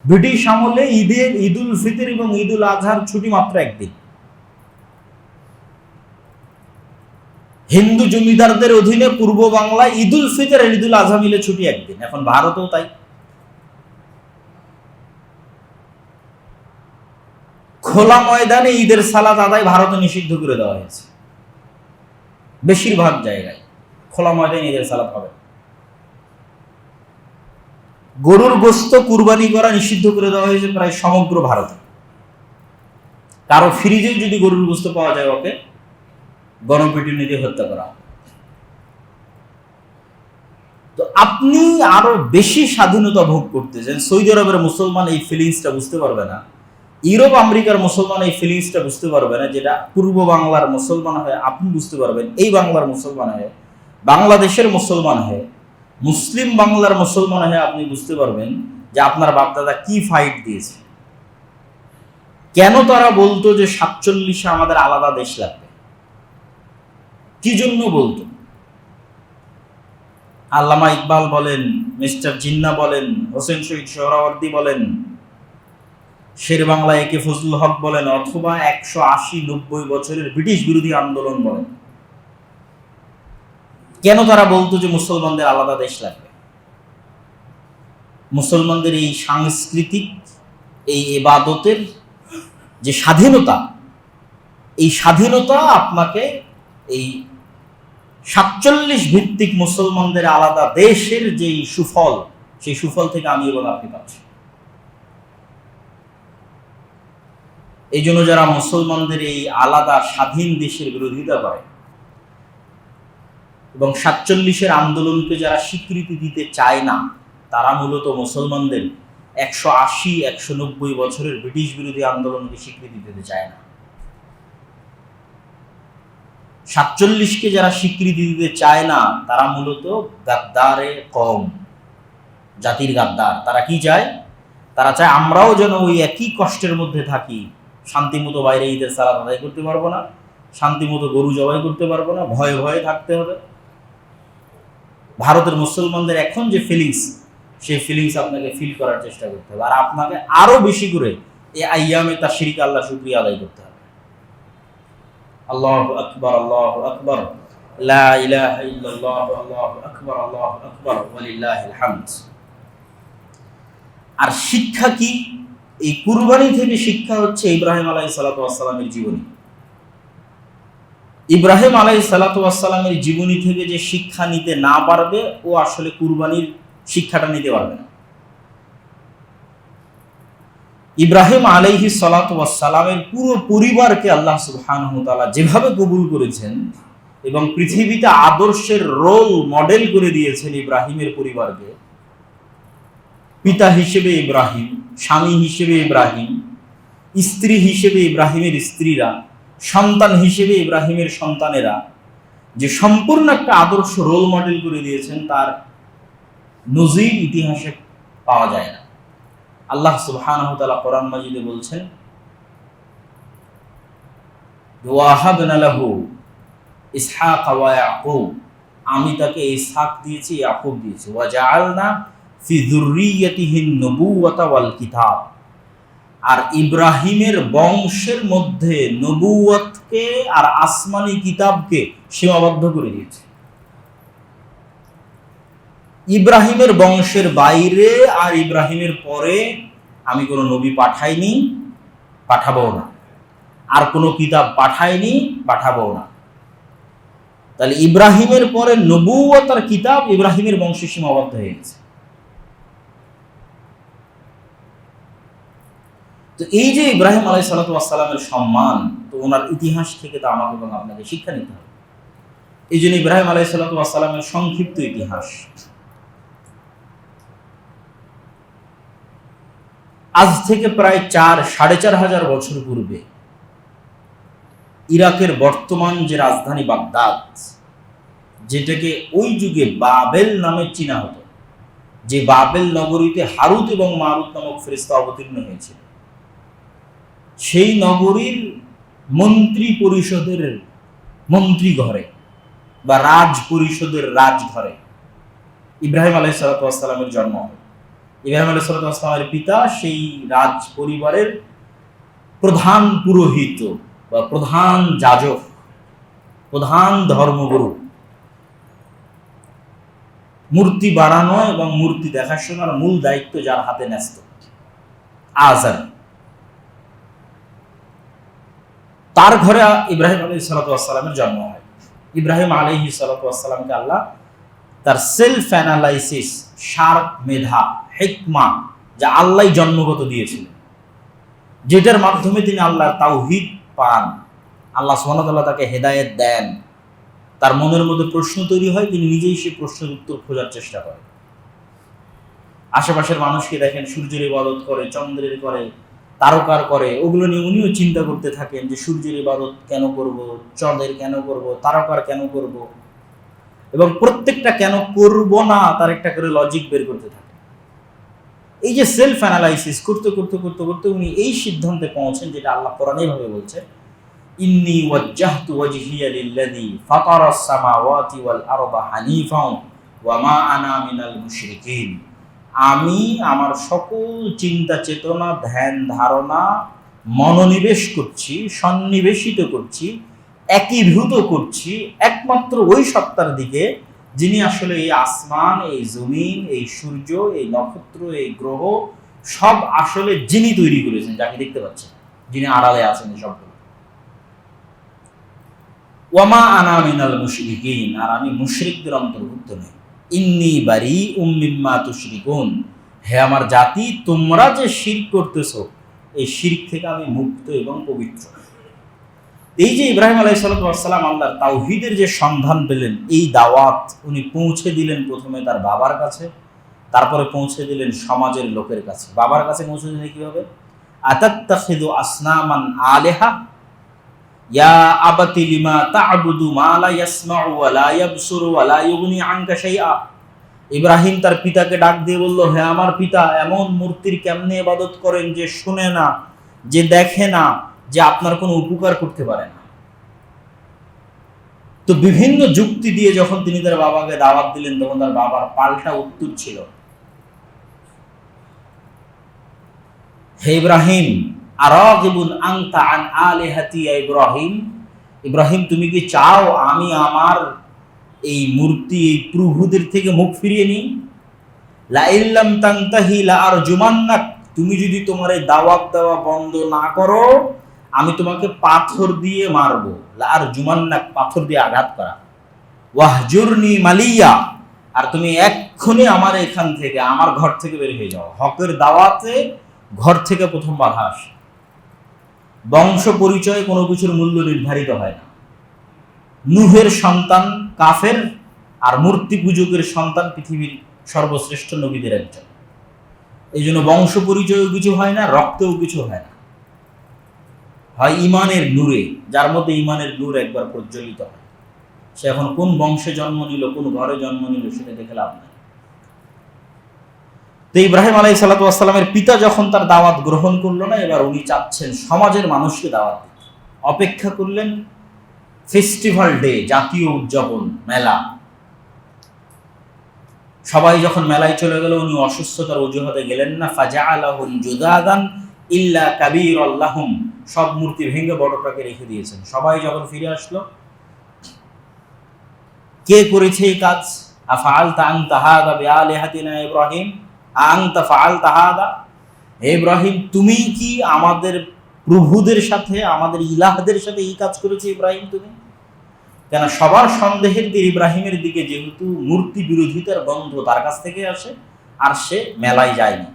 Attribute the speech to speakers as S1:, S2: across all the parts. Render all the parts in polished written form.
S1: British আমলে ঈদুল ফিতর এবং ঈদুল আজহার ছুটি মাত্র একদিন। হিন্দু জমিদারদের অধীনে পূর্ব বাংলায় ঈদুল ফিতর আর ঈদুল আজহা মিলে ছুটি একদিন। এখন ভারতেও তাই। খোলা ময়দানে ঈদের সালাত আদায় ভারতে নিষিদ্ধ করে দেওয়া হয়েছে। বেশিরভাগ জায়গায় খোলা ময়দানে ঈদের সালাত হবে। গরুর গোশত কুরবানি করা নিষিদ্ধ করে দেওয়া হয়েছে প্রায় সমগ্র ভারতে। কারো ফ্রিজে যদি গরুর গোশত পাওয়া যায়, ওকে গণপিটুনি দিয়ে হত্যা করা। তো আপনি আরো বেশি স্বাধীনতা ভোগ করতেছেন। সৌদি আরবের মুসলমান এই ফিলিংসটা বুঝতে পারবে না, ইউরোপ আমেরিকার মুসলমান এই ফিলিংসটা বুঝতে পারবে না, যেটা পূর্ব বাংলার মুসলমান হয়ে আপনি বুঝতে পারবেন। এই বাংলার মুসলমান হয়ে, বাংলাদেশের মুসলমান হয়ে, মুসলিম বাংলার মুসলমান হয়ে আপনি বুঝতে পারবেন যে আপনার বাপদাদা কি ফাইট দিয়েছে। কেন তারা বলতো যে 47-এ আমাদের আলাদা দেশ লাগবে, কি জন্য বলতো? আল্লামা ইকবাল বলেন, মিস্টার জিন্না বলেন, হোসেন শহীদ সোহরাওয়ার্দী বলেন, শের বাংলা একে ফজলুল হক বলেন, অথবা 180-90 বছরের ব্রিটিশ বিরোধী আন্দোলন বলেন, কেন তারা বলতো যে মুসলমানদের আলাদা দেশ লাগবে? মুসলমানদের এই সাংস্কৃতিক, এই ইবাদতের যে স্বাধীনতা, এই স্বাধীনতা আপনাকে এই 47 ভিত্তিক মুসলমানদের আলাদা দেশের যে সুফল, সেই সুফল থেকে আমি এবং আপনি পাচ্ছি। এই জন্য যারা মুসলমানদের এই আলাদা স্বাধীন দেশের বিরোধিতা করে এবং 47-এর আন্দোলনকে যারা স্বীকৃতি দিতে চায় না, তারা মূলত মুসলমানদের 180-190 বছরের ব্রিটিশ বিরোধী আন্দোলনকে স্বীকৃতি দিতে চায় না। 47-কে যারা স্বীকৃতি দিতে চায় না, তারা মূলত গাদ্দারে কম, জাতির গাদ্দার। তারা কি চায়? তারা চায় আমরাও যেন ওই একই কষ্টের মধ্যে থাকি, শান্তিমতো বাইরে ঈদের সালাত আদায় করতে পারবো না, শান্তিমতো গরু জবাই করতে পারবো না, ভয়ে ভয়ে থাকতে হবে। ভারতের মুসলমানদের এখন যে ফিলিংস, সেই ফিলিংস আপনাকে ফিল করার চেষ্টা করতে হবে। আর আপনাকে আরো বেশি করে এই আইয়ামে তাশরিক আল্লাহ শুকরিয়া আদায় করতে হবে। আল্লাহু আকবার, আল্লাহু আকবার, লা ইলাহা ইল্লাল্লাহ, আল্লাহু আকবার, আল্লাহু আকবার, ওয়ালিল্লাহিল হামদ। আর শিক্ষা কি? এই কুরবানি থেকে শিক্ষা হচ্ছে ইব্রাহিম আলাইহিস সালাতু ওয়াস সালামের জীবনী। ইব্রাহিম আলাইহিস সালাতু ওয়াস সালামের জীবনী থেকে যে শিক্ষা নিতে না পারবে, ও আসলে কুরবানির শিক্ষাটা নিতে পারবে না। ইব্রাহিম আলাইহিস সালাতু ওয়াস সালামের পুরো পরিবারকে আল্লাহ সুবহানাহু ওয়া তাআলা যেভাবে কবুল করেছেন এবং পৃথিবীতে আদর্শের রোল মডেল করে দিয়েছেন ইব্রাহিমের পরিবারকে, পিতা হিসেবে ইব্রাহিম, স্বামী হিসেবে ইব্রাহিম, স্ত্রী হিসেবে ইব্রাহিমের স্ত্রীরা, সন্তান হিসেবে ইব্রাহিমের সন্তানেরা, যে সম্পূর্ণ একটা আদর্শ রোল মডেল করে দিয়েছেন, তার নজির ইতিহাসে পাওয়া যায় না। আল্লাহ সুবহানাহু ওয়া তাআলা কোরআন মাজিদে বলছেন, ওয়াহাবনা লাহু ইসহাক ওয়া ইয়াকুব, আমি তাকে ইসহাক দিয়েছি, ইয়াকুব দিয়েছি, ওয়া জাআলনা ফি যুররিয়াতিহিন নবুওয়াতা ওয়াল কিতাব, আর ইব্রাহিমের বংশের মধ্যে নবুওয়াতকে আর আসমানি কিতাবকে সীমাবদ্ধ করে দিয়েছে। ইব্রাহিমের বংশের বাইরে আর ইব্রাহিমের পরে আমি কোনো নবী পাঠাইনি, পাঠাবো না, আর কোনো কিতাব পাঠাইনি, পাঠাবো না। তাহলে ইব্রাহিমের পরে নবুওয়াত আর কিতাব ইব্রাহিমের বংশে সীমাবদ্ধ হয়ে গেছে। তো এই যে ইব্রাহিম আলাইহিস সালাতু ওয়াস সালামের সম্মান, তো ওনার ইতিহাস থেকে তো আমাকে এবং আপনাকে শিক্ষা নিতে হবে। এই জন্য ইব্রাহিম আলাইহিস সালাতু ওয়াস সালামের সংক্ষিপ্ত ইতিহাস। আজ থেকে প্রায় 4,500 বছর পূর্বে ইরাকের বর্তমান যে রাজধানী বাগদাদ, যেটাকে ওই যুগে বাবেল নামে চিনা হতো, যে বাবেল নগরীতে হারুত এবং মারুত নামক ফেরেশতা অবতীর্ণ হয়েছিল, সেই নগরীর মন্ত্রী পরিষদের মন্ত্রী ঘরে বা রাজ পরিষদের রাজঘরে ইব্রাহিম আলাইহিস সালাতু ওয়াস সালামের জন্ম হয়। ইব্রাহিম আলাইহিস সালামের পিতা সেই রাজ পরিবারের প্রধান পুরোহিত বা প্রধান যাজক, প্রধান ধর্মগুরু। মূর্তি বানানো এবং মূর্তি দেখাশোনার মূল দায়িত্ব যার হাতে ন্যস্ত, আজার। তার ঘরে ইব্রাহিম আলাইহিস সালামের জন্ম হয়। ইব্রাহিম আলাইহিস সালামকে আল্লাহ তার সেলফ অ্যানালাইসিস, শার্প মেধা, হিকমা, যা আল্লাহ জন্মগত দিয়েছিলেন, যেটার মাধ্যমে তিনি আল্লাহর তাওহীদ পান, আল্লাহ সুবহানাহু ওয়া তাআলা তাকে হেদায়েত দেন, তার মনের মধ্যে প্রশ্ন তৈরি হয়, তিনি নিজেই সেই প্রশ্নের উত্তর খোঁজার চেষ্টা করেন। আশেপাশের মানুষকে দেখেন সূর্যের ইবাদত করে, চন্দ্রের করে, তারকার করে, ওগুলো নিয়ে উনিও চিন্তা করতে থাকেন যে সূর্যের ইবাদত কেন করব, চন্দ্রের কেন করব, তারকার কেন করব, এবং প্রত্যেকটা কেন করব না তার একটা করে লজিক বের করতে থাকে। এই যে সেলফ অ্যানালাইসিস করতে করতে করতে করতে উনি এই সিদ্ধান্তে পৌঁছেন, যেটা আল্লাহ কোরআনে ভাবে বলছে, ইন্নী ওয়াজ্জাহতু ওয়াজহিয়া লিল্লাযী ফাতারাস সামাওয়াতি ওয়াল আরদা হানিফান ওয়া মা আনা মিনাল মুশরিকিন। আমি আমার সকল চিন্তা চেতনা, ধ্যান ধারণা মনোনিবেশ করছি, সন্নিবেশিত করছি, একীভূত করছি একমাত্র ওই সত্তার দিকে, যিনি আসলে এই আসমান, এই জমিন, এই সূর্য, এই নক্ষত্র, এই গ্রহ সব আসলে যিনি তৈরি করেছেন, যাকে দেখতে পাচ্ছেন, যিনি আড়ালে আছেন এই সবগুলো। ওয়ামা আনা মিনাল মুশরিকিন, আর আমি মুশরিকদের অন্তর্ভুক্ত নই। ইন্নী বারিউম মিম্মা তুশরিকুন, হে আমার জাতি, তোমরা যে শিরক করতেছো, এই শিরক থেকে আমি মুক্ত এবং পবিত্র। এই যে ইব্রাহিম আলাইহিস সালাম আল্লাহর তাওহীদের যে সন্ধান পেলেন, এই দাওয়াত উনি পৌঁছে দিলেন প্রথমে তার বাবার কাছে, তারপরে পৌঁছে দিলেন সমাজের লোকের কাছে। বাবার কাছে পৌঁছে দিলেন কিভাবে? আতাত্তাখিযু আসনামান আলিহা ইয়া আবাতি লিমা তা'বুদু মা লা ইয়াসমাউ ওয়া লা ইয়াবসুরু ওয়া লা ইউগনি আনকা শাইআ। ইব্রাহিম তার পিতাকে ডাক দিয়ে বলল, হে আমার পিতা, এমন মূর্তির কেমনে ইবাদত করেন যে শুনে না, যে দেখে না, যে আপনার কোনো উপকার করতে পারে না। তো বিভিন্ন যুক্তি দিয়ে যখন তিনি তার বাবাকে দাওয়াত দিলেন, তখন তার বাবার পাল্টা উত্তর ছিল, হে ইব্রাহিম, আরাগিবুন আনতা আন আলিহাতি ইয়া ইব্রাহিম, ইব্রাহিম তুমি কি চাও আমি আমার এই মূর্তি, এই প্রভুদের থেকে মুখ ফিরিয়ে নিই? লা ইল্লাম তানতাহি লা আরজুমান্নাক, তুমি যদি তোমার এই দাওয়াত দেওয়া বন্ধ না করো, আমি তোমাকে পাথর দিয়ে মারবো। লা আরজুমান্নাক, পাথর দিয়ে আঘাত করা। ওয়াহজুরনি মালিয়া, আর তুমি এক্ষুনি আমার এখান থেকে, আমার ঘর থেকে বের হয়ে যাও। হকের দাওয়াতে ঘর থেকে প্রথম বাধা আসে। বংশ পরিচয়ে কোনো কিছুর মূল্য নির্ধারিত হয় না। নূহের সন্তান কাফের, আর মূর্তি পূজকের সন্তান পৃথিবীর সর্বশ্রেষ্ঠ নবীদের একজন। এই জন্য বংশ পরিচয়েও কিছু হয় না, রক্তেও কিছু হয় না, হয় ইমানের নূরে, যার মধ্যে ইমানের নূর একবার প্রজ্বলিত হয়। সে এখন কোন বংশে জন্ম নিল, কোন ঘরে জন্ম নিল, সেটা দেখে লাভ নাই। তো ইব্রাহিম আলাইহিস সালামের পিতা যখন তার দাওয়াত গ্রহণ করলো না, এবার উনি চাচ্ছেন সমাজের মানুষকে দাওয়াত দিতে। অপেক্ষা করলেন ফেস্টিভ্যাল ডে, জাতীয় উদযাপন, মেলা। সবাই যখন মেলায় চলে গেল, উনি অসুস্থতার অজুহাতে গেলেন না। ফাজআলাহুম জুদাদান ইল্লা কাবীরাল লাহুম, সব মূর্তি ভেঙে বড়টাকে রেখে দিয়েছেন। সবাই যখন ফিরে আসলো, কে করেছে এই কাজ? আফআলতা আনতা হাযা বিআলিহাতিনা ইব্রাহিম, আনতা ফাআলতা হাযা, হে ইব্রাহিম, তুমি কি আমাদের প্রভুদের সাথে, আমাদের ইলাহদের সাথে এই কাজ করেছে ইব্রাহিম তুমি? কেন সবার সন্দেহের তীর ইব্রাহিমের দিকে, যেহেতু মূর্তি বিরোধিতার গন্ধ তার কাছ থেকে আসে, আর সে মেলায় যায়নি।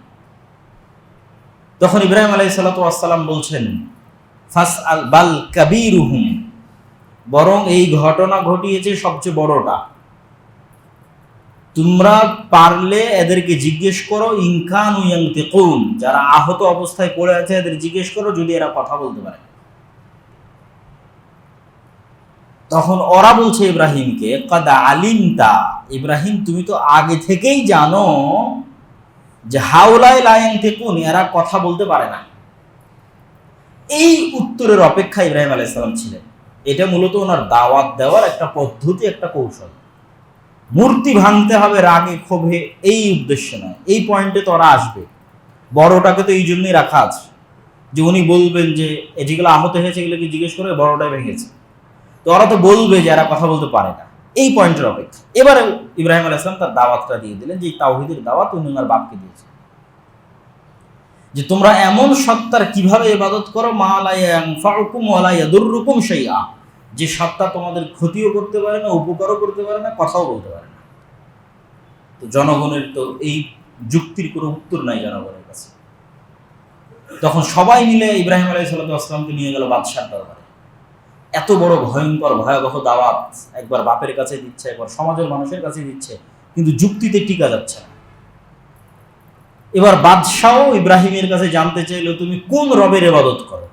S1: তখন ইব্রাহিম আলাইহিস সালাম বলছেন, ফাসআল বাল কাবীরুহুম, বরং এই ঘটনা ঘটিয়েছে সবচেয়ে বড়টা। তোমরা পারলে এদেরকে জিজ্ঞেস করো, ইনকানু ইয়ানতিকুন, যারা আহত অবস্থায় পড়ে আছে এদের জিজ্ঞেস করো, যদি এরা কথা বলতে পারে। তখন ওরা বলছে ইব্রাহিমকে, কাদ আলিমতা, ইব্রাহিম তুমি তো আগে থেকেই জানো যে হাউলাই লা ইয়ানতিকুন, এরা কথা বলতে পারে না। এই উত্তরের অপেক্ষা ইব্রাহিম আলাইহিস সালাম ছিলেন। এটা মূলত ওনার দাওয়াত দেওয়ার একটা পদ্ধতি, একটা কৌশল। মূর্তি ভাঙতে হবে রাগে ক্ষোভে, এই উদ্দেশ্যে নয়। এই পয়েন্টে তো ওরা আসবে, বড়টাকে তো এই জন্যই রাখা আছে যে উনি বলবেন যে যেগুলো আহত হয়েছে এগুলোকে জিজ্ঞেস করে বড়টাই ভেঙেছে, তো ওরা তো বলবে যে এরা কথা বলতে পারে না, এই পয়েন্টের অপেক্ষা। এবারে ইব্রাহিম আলাইহিস সালাম তার দাওয়াতটা দিয়ে দিলেন, যে তাওহীদের দাওয়াত উনি ওনার বাপকে দিয়েছেন, যে তোমরা এমন সত্তার কিভাবে ইবাদত করো মা লা ইয়ানফাউকুম ওয়া লা ইয়াদুররুকুম শাইআ, যে সত্তা তোমাদের ক্ষতিও করতে পারে না, উপকারও করতে পারে না, কথাও বলতে পারে না। তো জনগণের তো এই যুক্তির কোনো উত্তর নাই জনগণের কাছে। তখন সবাই মিলে ইব্রাহিম আলাইহিস সালামকে নিয়ে গেল বাদশার দরবারে। এত বড় ভয়ঙ্কর ভয়াবহ দাওয়াত, একবার বাপের কাছে দিচ্ছে, একবার সমাজের মানুষের কাছে দিচ্ছে, কিন্তু যুক্তিতে টিকা যাচ্ছে না। এবার বাদশাও ইব্রাহিমের কাছে জানতে চাইলো তুমি কোন রবের ইবাদত করো?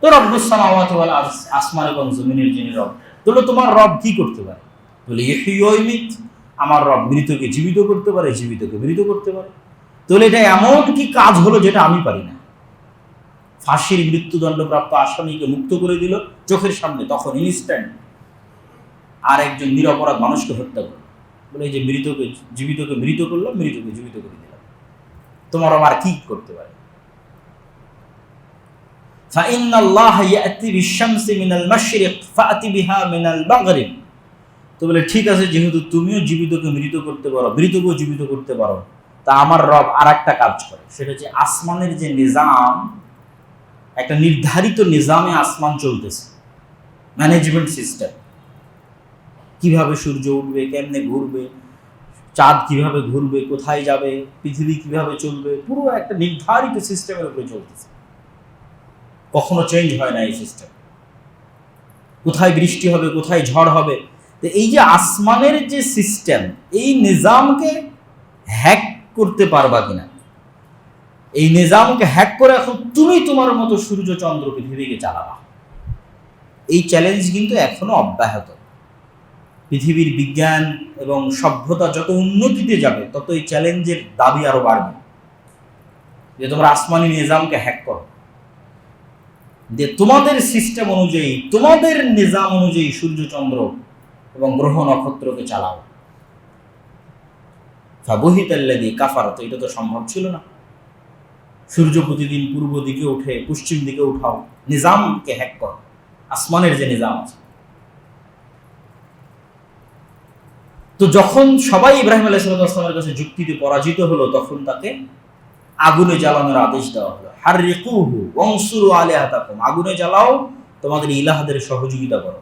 S1: তো রব্বুস সামাওয়াতি ওয়াল আরদ, আসমান এবং জমিনের যিনি রব। বললো তোমার রব কি করতে পারে? বলে ইহয়ি ওয়া ইউমীত, আমার রব মৃতকে জীবিত করতে পারে, জীবিতকে মৃত করতে পারে। তাহলে এটা এমন কি কাজ হলো যেটা আমি পারি না? ফাঁসির মৃত্যুদণ্ডপ্রাপ্ত আসামিকে মুক্ত করে দিল চোখের সামনে, তখন ইনস্ট্যান্ট। আর একজন নিরপরাধ মানুষকে হত্যা করলো, বলে এই যে মৃতকে জীবিতকে মৃত করলো, মৃতকে জীবিত করে দিলাম, তোমার আবার কি করতে পারে? ফাইন্নাল্লাহা ইয়াতি বিশ-শামসি মিনাল মাশরিক ফাতি বিহা মিনাল মাগরিব। তো বলে ঠিক আছে, যেহেতু তুমিও জীবিতকে মৃত করতে পারো, মৃতকেও জীবিত করতে পারো, তা আমার রব আর একটা কাজ করে, সেটা হচ্ছে আসমানের যে নিজাম, একটা নির্ধারিত নিজামে আসমান চলতেছে, ম্যানেজমেন্ট সিস্টেম, কিভাবে সূর্য উঠবে, কেমনে ঘুরবে, চাঁদ কিভাবে ঘুরবে, কোথায় যাবে, পৃথিবী কিভাবে চলবে, পুরো একটা নির্ধারিত সিস্টেমের উপরে চলতেছে, কখনো চেঞ্জ হয় না এই সিস্টেম। কোথায় বৃষ্টি হবে, কোথায় ঝড় হবে। তো এই যে আসমানের যে সিস্টেম, এই নিজামকে হ্যাক করতে পারবা কিনা, এই নিজামকে হ্যাক করে এখন তুমি তোমার মতো সূর্য চন্দ্র পৃথিবীকে চালাবা, এই চ্যালেঞ্জ কিন্তু এখনো অব্যাহত। পৃথিবীর বিজ্ঞান এবং সভ্যতা যত উন্নতিতে যাবে, তত এই চ্যালেঞ্জের দাবি আরো বাড়বে, যে তোমরা আসমানি নিজামকে হ্যাক করো, যে তোমাদের সিস্টেম অনুযায়ী, তোমাদের নিজাম অনুযায়ী সূর্য চন্দ্র এবং গ্রহ নক্ষত্রকে চালাও। ফাবুহিতাল্লাযী কাফারা, তো এটা তো সম্ভব ছিল না। সূর্য প্রতিদিন পূর্ব দিকে উঠে, পশ্চিম দিকে উঠাও, নিজামকে হ্যাক করো, আসমানের যে নিজাম আছে। তো যখন সবাই ইব্রাহিম আলাইহিস সালামের কাছে যুক্তিতে পরাজিত হলো, তখন তাকে আগুনে জ্বালানোর আদেশ দেওয়া হলো। হাররিকুহু ওয়ানসুরু আলিহাতাকুম, আগুনে জ্বালাও, তোমাদের ইলাহদের সহযোগিতা করো।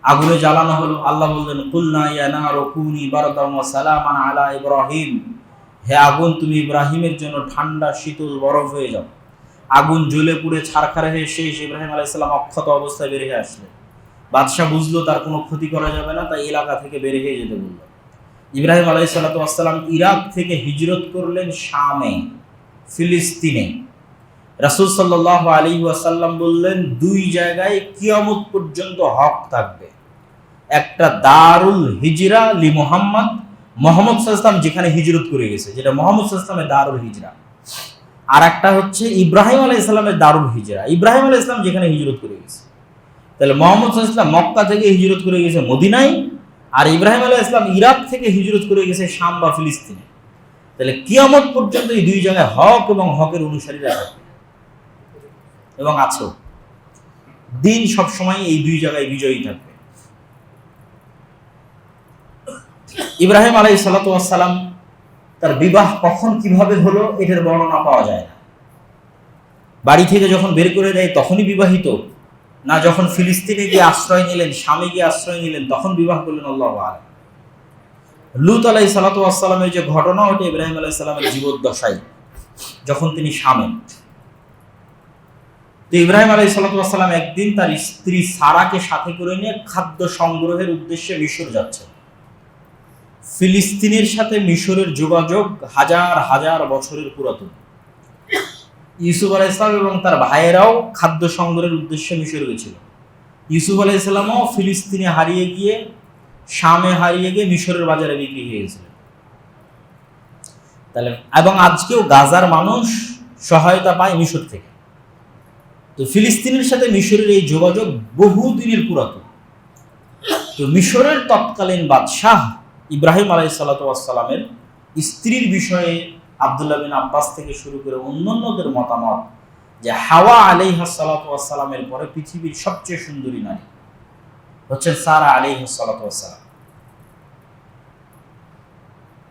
S1: আগুনে জ্বালানো হলো। আল্লাহ বললেন কুলনা ইয়া নারু কুনি বারদান ওয়া সালামান আলা ইব্রাহিম, হে আগুন তুমি ইব্রাহিমের জন্য ঠান্ডা শীতল বরফ হয়ে যাও। আগুন জ্বলে পুড়ে ছারখার হয়ে শেষ। ইব্রাহিম আলাইহিস সালাম অক্ষত অবস্থায় বের হয়ে আসলেন। বাদশাহ বুঝলো তার কোনো ক্ষতি করা যাবে না, তাই এলাকা থেকে বের হয়ে যেতে বলল। ইব্রাহিম আলাইহিস সালাম ইরাক থেকে হিজরত করলেন শামে, ফিলিস্তিনে। রাসূল সাল্লাল্লাহু আলাইহি ওয়াসাল্লাম বললেন দুই জায়গায় কিয়ামত পর্যন্ত হক থাকবে, একটা দারুল হিজরা লি মুহাম্মদ, মুহাম্মদ সাল্লাল্লাহু আলাইহি ওয়াসাল্লাম যেখানে হিজরত করে গেছে, যেটা মুহাম্মদ সাল্লাল্লাহু আলাইহি ওয়াসাল্লামের দারুল হিজরা, আর একটা হচ্ছে ইব্রাহিম আলাইহিস সালামের দারুল হিজরা, ইব্রাহিম আলাইহিস সালাম যেখানে হিজরত করে গেছে। তাহলে মুহাম্মদ সাল্লাল্লাহু আলাইহি ওয়াসাল্লাম মক্কা থেকে হিজরত করে গেছে মদিনায়, আর ইব্রাহিম আলাইহিস সালাম ইরাক থেকে হিজরত করে গেছে শাম বা ফিলিস্তিনে। তাহলে কিয়ামত পর্যন্ত এই দুই জায়গায় হক এবং হকের অনুসারীরা থাকবে এবং আছে। দিন সবসময় এই দুই জায়গায় বিজয়ী থাকবে। ইব্রাহিম আলাইহিস সালাম তার বিবাহ কখন কিভাবে হলো এটার বর্ণনা পাওয়া যায় না। বাড়ি থেকে যখন বের করে দেয় তখনই বিবাহিত, না যখন ফিলিস্তিনে গিয়ে আশ্রয় নিলেন, স্বামী গিয়ে আশ্রয় নিলেন, তখন বিবাহ করলেন, আল্লাহু আ'লাম। লূত আলাইহিস সালামের যে ঘটনা, ওটা ইব্রাহিম আলাইহিস সালামের জীবদ্দশায়, যখন তিনি স্বামী। তো ইব্রাহিম আলাইহিস সালাম একদিন তার স্ত্রী সারাকে সাথে করে নিয়ে খাদ্য সংগ্রহের উদ্দেশ্যে মিশর যাচ্ছেন। ফিলিস্তিনের সাথে মিশরের যোগাযোগ হাজার হাজার বছরের পুরাতন। ইউসুফ আলাইহিস সালাম এবং তার ভাইয়েরাও খাদ্য সংগ্রহের উদ্দেশ্যে মিশর গেছিল। ইউসুফ আলাইহিস সালামও ফিলিস্তিনে হারিয়ে গিয়ে, শামে হারিয়ে গিয়ে মিশরের বাজারে বিক্রি হয়ে গেছিলেন। তাহলে এবং আজকেও গাজার মানুষ সহায়তা পায় মিশর থেকে। তো ফিলিস্তিনের সাথে মিশরের এই যোগাযোগ বহুদিনের পুরাতন। তো মিশরের তৎকালীন বাদশাহ ইব্রাহিম আলাইহিসসালামের স্ত্রীর বিষয়ে আব্দুল্লাহ বিন আব্বাস থেকে শুরু করে অন্যান্যদের মতামত যে হাওয়া আলাইহিসসালামের পরে পৃথিবীর সবচেয়ে সুন্দরী নারী হচ্ছেন সারা আলাইহিসসালাম।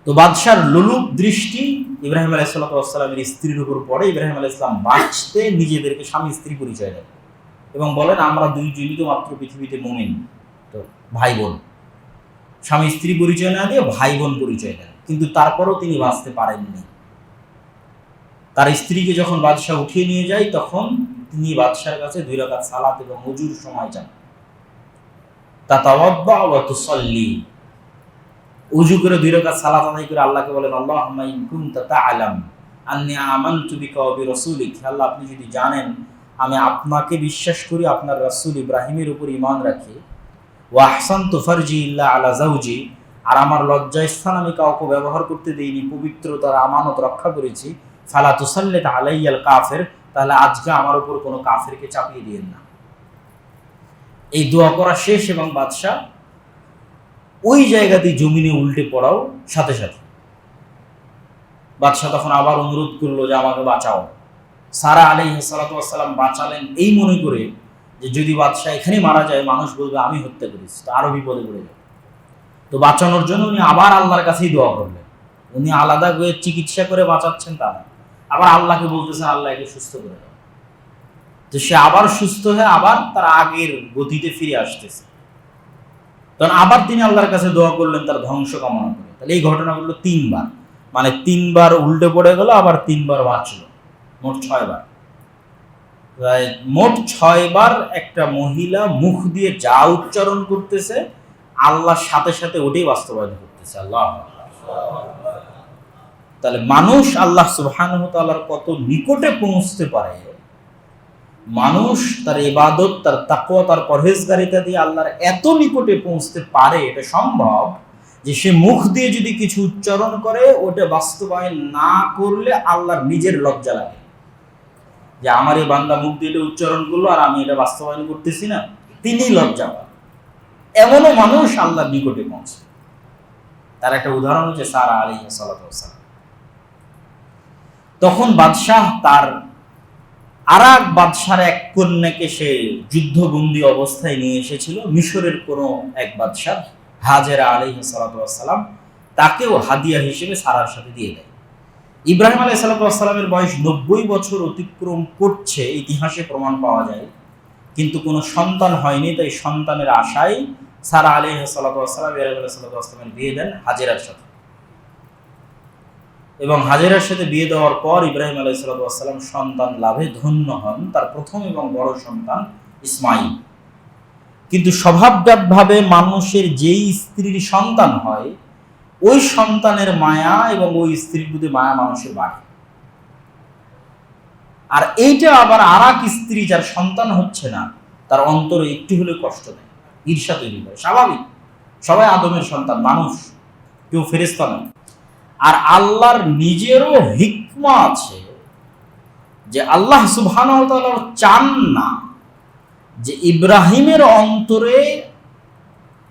S1: তো বাদশার লোলুপ দৃষ্টি ইব্রাহিম আলাইহিসসালামের স্ত্রীর উপর পড়ে। ইব্রাহিম আলাইহিসসালাম বাঁচতে নিজেদেরকে স্বামী স্ত্রী পরিচয় দেন এবং বলেন আমরা দুইজনই তো মাত্র পৃথিবীতে মুমিন, তো ভাই বোন। স্বামী স্ত্রী পরিচয় না দিয়ে ভাই বোন পরিচয় দেন, কিন্তু তারপরও তিনি বাঁচতে পারেননি। তার স্ত্রীকে যখন বাদশাহ উঠিয়ে নিয়ে যায় তখন তিনি বাদশার কাছে 2 রাকাত সালাত এবং ওযুর সময় চান। তাতাওয়াদ্দা ওয়া তুসাল্লি, ওযু করে 2 রাকাত সালাত আদায় করে আল্লাহকে বলেন আল্লাহুম্মা ইন কুনতা তা'লাম আন্নী আমানতু বিকা ওয়া বিরাসূলিক, আল্লাহ আপনি যদি জানেন আমি আপনাকে বিশ্বাস করি, আপনার রাসূল ইব্রাহিমের উপর ঈমান রাখি, ওয়া আহসানতু ফারজি ইল্লা আলা যাওজি, আর আমার লজ্জাস্থান আমি কাউকে ব্যবহার করতে দেইনি, পবিত্রতার আমানত রক্ষা করেছি, ফালা তুসাল্লিত আলাইয়াল কাফির, তাহলে আজকে আমার উপর কোনো কাফেরকে চাপিয়ে দিয়েন না। এই দোয়া করা শেষ এবং বাদশাহ ওই জায়গাতেই জমিনে উল্টে পড়াও সাথে সাথে বাদশাহ তখন আবার অনুরোধ করলো যে আমাকে বাঁচাও। সারা আলাইহিসসালাম বাঁচালেন এই মনে করে যে যদি বাদশাহ এখানে মারা যায় মানুষ বলবে আমি হত্যা করেছি, তো আরো বিপদে পড়ে যাবে। তো বাঁচানোর জন্য উনি আবার আল্লাহর কাছেই দোয়া করলেন। উনি আলাদা করে চিকিৎসা করে বাঁচাচ্ছেন তা না, আবার আল্লাহকে বলতেছেন আল্লাহ একে সুস্থ করে দাও। তো সে আবার সুস্থ হয়ে আবার তার আগের গতিতে ফিরে আসতেছে। তখন আবার তিনি আল্লাহর কাছে দোয়া করলেন তার ধ্বংস কামনা করে। তাহলে এই ঘটনা ঘটলো 3 বার, মানে 3 বার উল্টে পড়ে গেল, আবার 3 বার বাঁচলো, মোট 6 বার। মোট 6 বার একটা মহিলা মুখ দিয়ে যা উচ্চারণ করতেছে আল্লাহর সাথে সাথে ওটাই বাস্তবায়ন করতেছে। আল্লাহ, তাহলে মানুষ আল্লাহ সুবহানাহু ওয়া তাআলার কত নিকটে পৌঁছতে পারে, মানুষ তার ইবাদত, তার তাকওয়া, তার পরহেজগারিতা দিয়ে আল্লাহর এত নিকটে পৌঁছতে পারে, এটা সম্ভব যে সে মুখ দিয়ে যদি কিছু উচ্চারণ করে ওটা বাস্তবায়ন না করলে আল্লাহর নিজের লজ্জা লাগে যে আমার এই বান্দা মুখ দিয়ে এটা উচ্চারণ করলো আর আমি এটা বাস্তবায়ন করতেছি না, তিনি লজ্জা পান। এমনও মানুষ আল্লাহর নিকটে পৌঁছে। তার একটা উদাহরণ হচ্ছে সারা আলাইহিসসালাম। তখন বাদশাহ তার আরেক বাদশার এক কন্যাকে সে যুদ্ধবন্দী অবস্থায় নিয়ে এসেছিল, মিশরের কোনো এক বাদশাহ হাজেরা আলাইহিসসালাম, তাকেও হাদিয়া হিসেবে সারার সাথে দিয়ে দেয়। ইব্রাহিম আলাইহিসসালামের বয়স 90 বছর অতিক্রম করছে, ইতিহাসে প্রমাণ পাওয়া যায়, কিন্তু কোনো সন্তান হয়নি। তাই সন্তানের আশায় সারা আলাইহিসসালাম ইব্রাহিম আলাইহিসসালামের বিয়ে দেন হাজেরার সাথে, এবং হাজেরার সাথে বিয়ে দেওয়ার পর ইব্রাহিম আলাইহিসসালাম সন্তান লাভে ধন্য হন, তার প্রথম এবং বড় সন্তান ইসমাইল। কিন্তু স্বভাবগতভাবে মানুষের যেই স্ত্রীর সন্তান হয় ওই সন্তানের মায়া এবং ওই স্ত্রীর প্রতি মায়া মানুষের বাড়ে। আর এইটা আবার আরেক স্ত্রী যার সন্তান হচ্ছে না তার অন্তরে একটু হলেও কষ্ট দেয়, ঈর্ষা তৈরি করে। স্বাভাবিক, সবাই আদমের সন্তান, মানুষ, কেউ ফেরেশতা নয়। আর আল্লাহর নিজেরও হিকমা আছে যে আল্লাহ সুবহানাহু ওয়া তাআলা চান না যে ইব্রাহিমের অন্তরে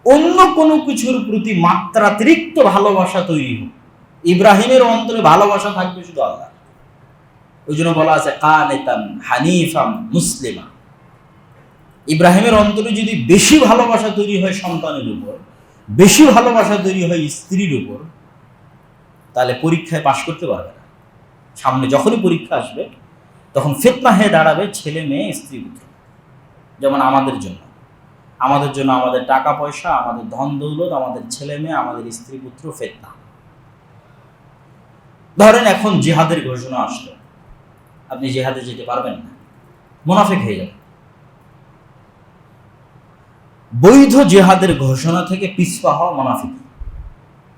S1: অন্য কোনো কিছুর প্রতি মাত্রাতিরিক্ত ভালোবাসা তৈরি হোক। ইব্রাহিমের অন্তরে ভালোবাসা থাকবে শুধু আল্লাহ। ওই জন্য বলা আছে কানিতান হানিফাম মুসলিমা। ইব্রাহিমের অন্তরে যদি বেশি ভালোবাসা তৈরি হয় সন্তানের উপর, বেশি ভালোবাসা তৈরি হয় স্ত্রীর উপর, তাহলে পরীক্ষায় পাশ করতে পারবে না। সামনে যখনই পরীক্ষা আসবে তখন ফিতনা হয়ে দাঁড়াবে ছেলে মেয়ে স্ত্রী পুত্র। যেমন আমাদের জন্য আমাদের টাকা পয়সা, আমাদের ধন দৌলত, আমাদের ছেলে মেয়ে, আমাদের স্ত্রী পুত্র ফিতনা। ধরেন এখন জিহাদের ঘোষণা আসলো, আপনি জিহাদে যেতে পারবেন না, মুনাফিক হয়ে যাবেন। বৈধ জিহাদের ঘোষণা থেকে পিছপা হওয়া মুনাফিক।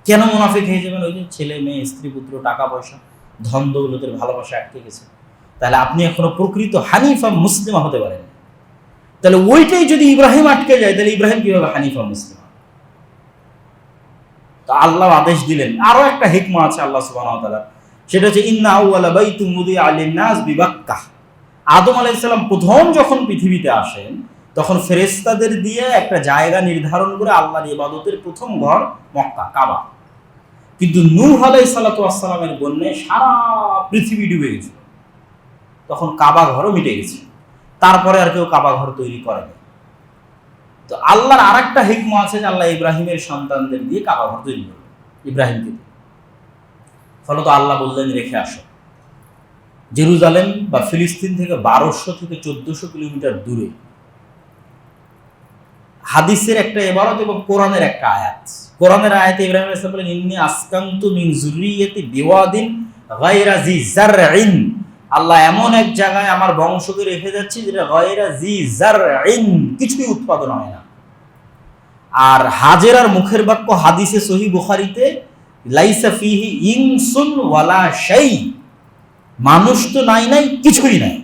S1: কেন মুনাফিক হয়ে যাবেন? ওই যে ছেলে মেয়ে স্ত্রী পুত্র টাকা পয়সা ধন দৌলতের ভালোবাসা আটকে গেছে। তাহলে আপনি এখনো প্রকৃত হানিফা মুসলিমা হতে পারেন। তাহলে ওইটাই যদি ইব্রাহিম আটকে যায় তাহলে ইব্রাহিম কিভাবে হানিফা মুসলিমা? তো আল্লাহ আদেশ দিলেন। আরো একটা হিকমা আছে আল্লাহ সুবহানাহু ওয়া তাআলা, সেটা হচ্ছে ইন্না আউওয়ালা বাইতুম উদিআ লিন-নাস বিবাক্কাহ। আদম আলাইহিস সালাম প্রথম যখন পৃথিবীতে আসেন তখন ফেরেশতাদের দিয়ে একটা জায়গা নির্ধারণ করে আল্লাহর ইবাদতের প্রথম ঘর মক্কা, কাবা। কিন্তু নূহ আলাইহিস সালাতু ওয়াস সালামের বন্যায় সারা পৃথিবী ডুবে গেছে, তখন কাবা ঘরও মিটে গেছে। তারপরে আর কেউ কাবা ঘর তৈরি করেনি। তো আল্লাহর আরেকটা হিকমা আছে যে আল্লাহ ইব্রাহিমের সন্তানদের দিয়ে কাবা ঘর তৈরি করবে, ইব্রাহিমকে দিয়ে। ফলত আল্লাহ বললেন রেখে আসো। জেরুজালেম বা ফিলিস্তিন থেকে 1200 থেকে 1400 কিলোমিটার দূরে। হাদিসের একটা ইবারত এবং কোরআনের একটা আয়াত। কোরআনের আয়াতে ইব্রাহিম আলাইহিস সালাম বলেন, ইন্নী আসকানতু মিন যুররিয়াতি বিওয়াদিন গায়রা জি জারইন। আল্লাহ এমন এক জায়গায় আমার বংশকে রেখে যাচ্ছে যেটা গায়রা জি জারইন, কিছুই উৎপাদন হয় না। আর হাজেরার মুখের বাক্য হাদিসে সহিহ বুখারীতে, লাইসা ফিহি ইনসুন ওয়ালা শাই, মানুষ তো নাই, কিছুই নাই।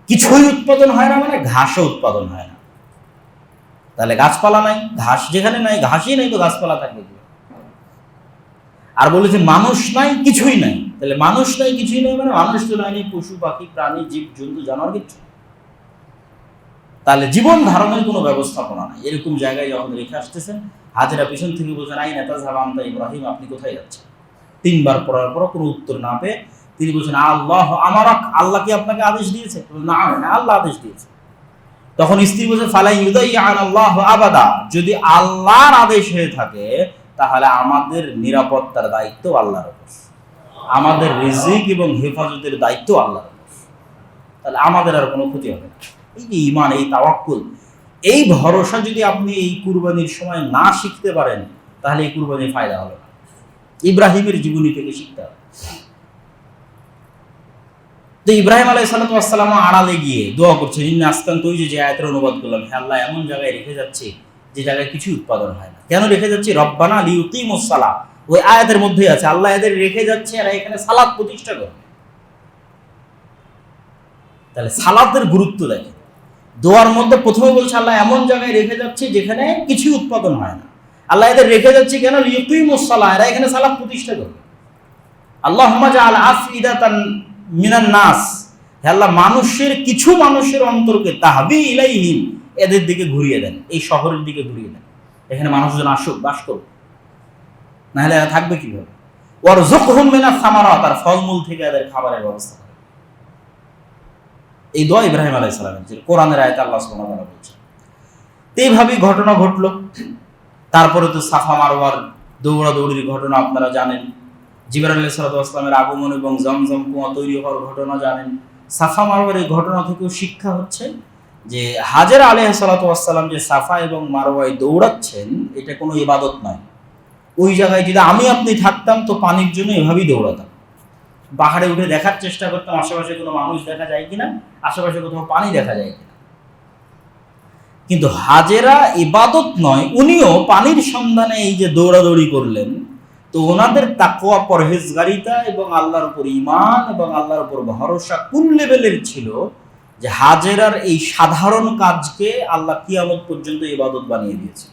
S1: কিছুই উৎপাদন হয় না মানে ঘাসও উৎপাদন হয় না। তাহলে গাছপালা নাই, ঘাস যেখানে নাই, ঘাসই নাই, তো গাছপালা থাকবে কি? আর বলেছে মানুষ নাই, কিছুই নাই। তাহলে মানুষ নাই, কিছুই নাই মানে মানুষ তো নাই, পশু পাখি প্রাণী জীব জন্তু জানোয়ার কিছু। তাহলে জীবন ধারণের কোনো ব্যবস্থাপনা নাই। এরকম জায়গায় যখন রেখে আসতেছেন, হাজেরা পিছন থেকে বলছেন, আই নেতা জাবান্তা ইব্রাহিম, আপনি কোথায় যাচ্ছেন? 3 বার পড়ার পর কোনো উত্তর না পেয়ে তিনি বলছেন, আল্লাহ আমারাক, আল্লাহ কি আপনাকে আদেশ দিয়েছে? না, আল্লাহ আদেশ দিয়েছে। তখন স্ত্রী বলছে, ফালাই ইউদাইয়ান আল্লাহ আবাদা, যদি আল্লাহর আদেশ হয়ে থাকে তাহলে আমাদের নিরাপত্তার দায়িত্ব আল্লাহর উপর, আমাদের রিজিক এবং হেফাজতের দায়িত্ব আল্লাহর উপর। তাহলে আমাদের আর কোনো ক্ষতি হবে না। এই যে ঈমান, এই তাওয়াক্কুল, এই ভরসা যদি আপনি এই কুরবানির সময় না শিখতে পারেন তাহলে এই কুরবানির ফায়দা হবে না। ইব্রাহিমের জীবনী থেকে শিখতে হবে। তো ইব্রাহিম আলাইহিস সালাম আড়ালে গিয়ে দোয়া করছেন, ইন্না আসকানতু, ওই যে আয়াতের অনুবাদ করলাম, হে আল্লাহ এমন জায়গায় রেখে যাচ্ছে যে জায়গায় কিছু উৎপাদন হয় না। কেন রেখে যাচ্ছে? রব্বানা লিউকিমুস সালাহ, ওই আয়াতের মধ্যেই আছে আল্লাহ এদের রেখে যাচ্ছে আর এখানে সালাত প্রতিষ্ঠা করবে। তাহলে সালাতের গুরুত্ব দেখে দোয়ার মধ্যে প্রথমে বলছে আল্লাহ এমন জায়গায় রেখে যাচ্ছে যেখানে কিছু উৎপাদন হয় না। আল্লাহ এদের রেখে যাচ্ছে কেন? লিউকিমুস সালাহ, এরা এখানে সালাত প্রতিষ্ঠা করবে। আল্লাহুম্মা জাআল আফইদাতান মিনান নাস, হে আল্লাহ মানুষের কিছু মানুষের অন্তরকে তাহবি ইলাইহিম, এদের দিকে ঘুরিয়ে দেন, এই শহরের দিকে ঘুরিয়ে দেন, এখানে মানুষজন আসুক, বাস করুক, না হলে এরা থাকবে কিভাবে? ওয়ারযুকহুম মিনাস সামারাত, আর ফলমূল থেকে এদের খাবারের ব্যবস্থা করেন। এই দোয়া ইব্রাহিম আলাইহিস সালামের, যে কোরআনের আয়াতে আল্লাহ সুবহানাহু ওয়া তাআলা বলছেন। এইভাবেই ঘটনা ঘটলো। তারপরে তো সাফা মারওয়ার দৌড়াদৌড়ির ঘটনা আপনারা জানেন। জিবরাইল আলাইহিস সালামের আগমন এবং জমজম কুয়া তৈরি হওয়ার ঘটনা জানেন। সাফা মারওয়ার এই ঘটনা থেকেও শিক্ষা হচ্ছে যে হাজেরা আলাইহিস সালাম যে সাফা এবং মারওয়ায় দৌড়াচ্ছেন, এটা কোনো ইবাদত নয়। ওই জায়গায় যদি আমি আপনি থাকতাম তো পানির জন্য এভাবেই দৌড়াতাম, পাহাড়ে উঠে দেখার চেষ্টা করতাম আশেপাশে কোনো মানুষ দেখা যায় কিনা, আশেপাশে কোথাও পানি দেখা যায় কিনা। কিন্তু হাজেরা ইবাদত নয়, উনিও পানির সন্ধানে এই যে দৌড়াদৌড়ি করলেন, তো ওনাদের তাকওয়া, পরহেজগারিতা এবং আল্লাহর উপর ঈমান এবং আল্লাহর উপর ভরসা কোন লেভেলের ছিল যে হাজেরার এই সাধারণ কাজকে আল্লাহ কিয়ামত পর্যন্ত ইবাদত বানিয়ে দিয়েছে।